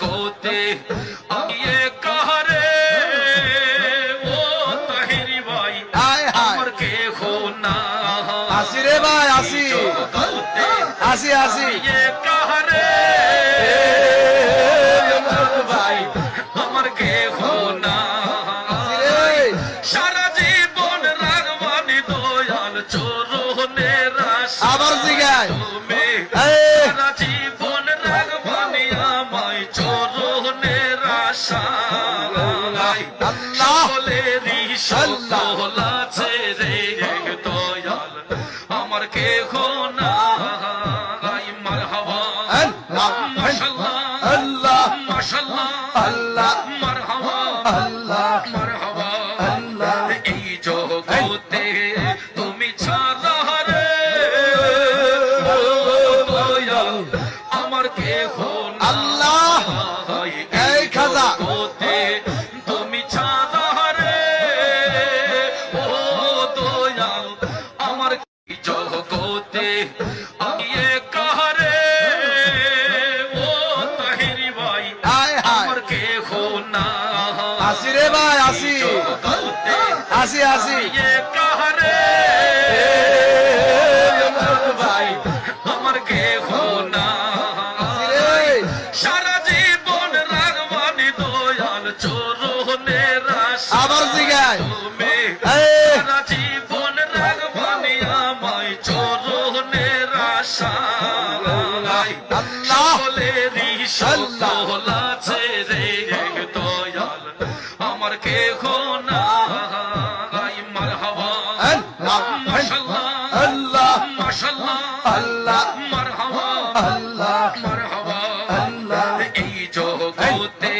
জগতে আমি কাহারে ও তাহিরি ভাই আমার কেহ না আসি রে ভাই আসি আসি আসি কাহারে ভাই আমার কেহ না সারা জীবন রাগবানি দয়াল চরণের আবার জিগায় সারা জীবন রাগবানি আমায় চরণের আশা সকলেরই সকল আছে রে দয়াল আমার কেহ না মারহাবা মাশাআল্লাহ আল্লাহ মাশাআল্লাহ আল্লাহ মারহাবা আল্লাহ মারহাবা আল্লাহ এই জগতে তুমি ছাড়া রে দয়াল আমার কেহ না আল্লাহ এই খাজা জগতে তুমি ছাড়া রে ও দয়াল আমার জগতে আমি কাহারে ও তাহিরি ভাই আয় হায় আমার কেহ না আসি রে ভাই আসি জগতে আসি আসি কাহারে ভাই আমার কেহ না সারা জীবন রাগবানি দয়াল চরণের আশা আবার জিগায় সারা জীবন রাগবানি আমায় চরণের আশা আল্লাহ সকলেরই সকল আছে রে দয়াল আমার কেহ না মারহাবা মাশাআল্লাহ আল্লাহ মাশাআল্লাহ আল্লাহ মারহাবা আল্লাহ মারহাবা আল্লাহ এই জগতে